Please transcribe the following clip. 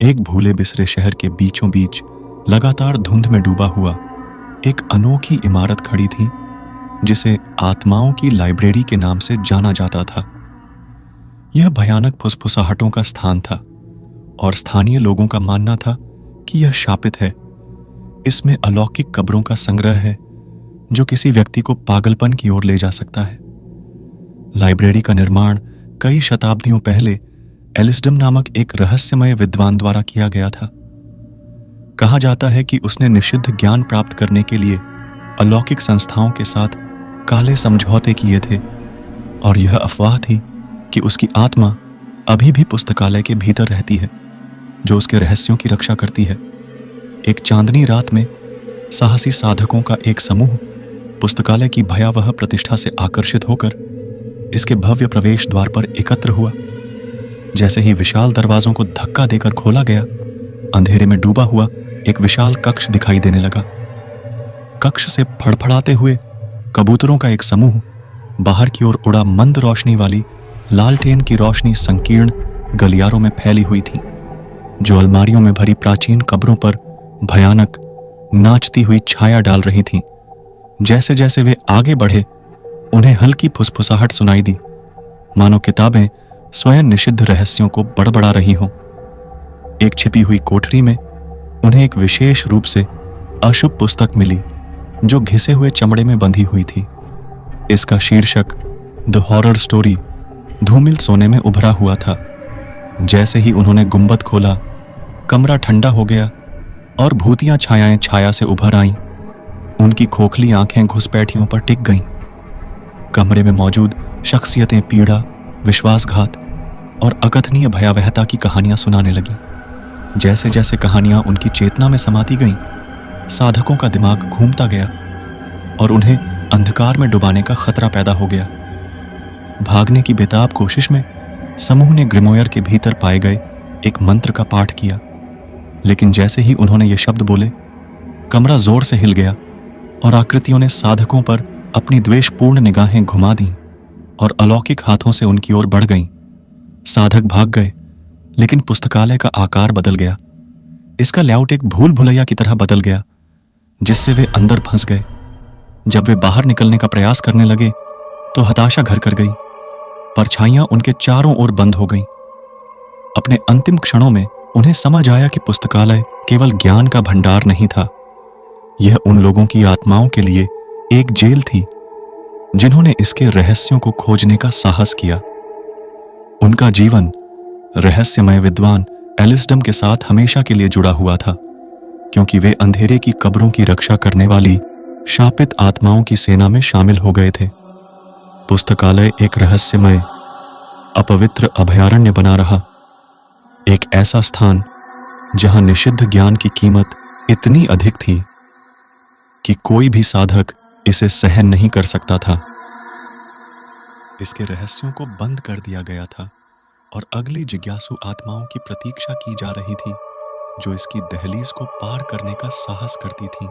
एक भूले बिसरे शहर के बीचों बीच लगातार धुंध में डूबा हुआ एक अनोखी इमारत खड़ी थी, जिसे आत्माओं की लाइब्रेरी के नाम से जाना जाता था। यह भयानक फुसफुसाहटों का स्थान था और स्थानीय लोगों का मानना था कि यह शापित है। इसमें अलौकिक कब्रों का संग्रह है जो किसी व्यक्ति को पागलपन की ओर ले जा सकता है। लाइब्रेरी का निर्माण कई शताब्दियों पहले एलिसडम नामक एक रहस्यमय विद्वान द्वारा किया गया था। कहा जाता है कि उसने निषिद्ध ज्ञान प्राप्त करने के लिए अलौकिक संस्थाओं के साथ काले समझौते किए थे, और यह अफवाह थी कि उसकी आत्मा अभी भी पुस्तकालय के भीतर रहती है, जो उसके रहस्यों की रक्षा करती है। एक चांदनी रात में साहसी साधकों का एक समूह पुस्तकालय की भयावह प्रतिष्ठा से आकर्षित होकर इसके भव्य प्रवेश द्वार पर एकत्र हुआ। जैसे ही विशाल दरवाजों को धक्का देकर खोला गया, अंधेरे में डूबा हुआ एक विशाल कक्ष दिखाई देने लगा। कक्ष से फड़फड़ाते हुए कबूतरों का एक समूह बाहर की ओर उड़ा मंद रोशनी वाली लालटेन की रोशनी संकीर्ण गलियारों में फैली हुई थी, जो अलमारियों में भरी प्राचीन कब्रों पर भयानक नाचती हुई छाया डाल रही थी। जैसे जैसे वे आगे बढ़े, उन्हें हल्की फुसफुसाहट सुनाई दी, मानो किताबें स्वयं निषिद्ध रहस्यों को बड़बड़ा रही हों। एक छिपी हुई कोठरी में उन्हें एक विशेष रूप से अशुभ पुस्तक मिली, जो घिसे हुए चमड़े में बंधी हुई थी। इसका शीर्षक द हॉरर स्टोरी धूमिल सोने में उभरा हुआ था। जैसे ही उन्होंने गुंबद खोला, कमरा ठंडा हो गया और भूतियां छायाएं छाया से उभर आईं। उनकी खोखली आंखें घुसपैठियों पर टिक गईं। कमरे में मौजूद शख्सियतें पीड़ा, विश्वासघात और अकथनीय भयावहता की कहानियां सुनाने लगीं। जैसे जैसे कहानियां उनकी चेतना में समाती गईं, साधकों का दिमाग घूमता गया और उन्हें अंधकार में डुबाने का खतरा पैदा हो गया। भागने की बेताब कोशिश में समूह ने ग्रिमोयर के भीतर पाए गए एक मंत्र का पाठ किया, लेकिन जैसे ही उन्होंने ये शब्द बोले, कमरा जोर से हिल गया और आकृतियों ने साधकों पर अपनी द्वेषपूर्ण निगाहें घुमा दीं और अलौकिक हाथों से उनकी ओर बढ़ गईं। साधक भाग गए, लेकिन पुस्तकालय का आकार बदल गया। इसका लेआउट एक भूल भुलैया की तरह बदल गया, जिससे वे अंदर फंस गए। जब वे बाहर निकलने का प्रयास करने लगे तो हताशा घर कर गई। परछाइयां उनके चारों ओर बंद हो गईं। अपने अंतिम क्षणों में उन्हें समझ आया कि पुस्तकालय केवल ज्ञान का भंडार नहीं था, यह उन लोगों की आत्माओं के लिए एक जेल थी जिन्होंने इसके रहस्यों को खोजने का साहस किया। उनका जीवन रहस्यमय विद्वान एलिसडम के साथ हमेशा के लिए जुड़ा हुआ था, क्योंकि वे अंधेरे की कब्रों की रक्षा करने वाली शापित आत्माओं की सेना में शामिल हो गए थे। पुस्तकालय एक रहस्यमय, अपवित्र अभयारण्य बना रहा, एक ऐसा स्थान जहां निषिद्ध ज्ञान की कीमत इतनी अधिक थी कि कोई भी साधक इसे सहन नहीं कर सकता था। इसके रहस्यों को बंद कर दिया गया था और अगली जिज्ञासु आत्माओं की प्रतीक्षा की जा रही थी, जो इसकी दहलीज को पार करने का साहस करती थी।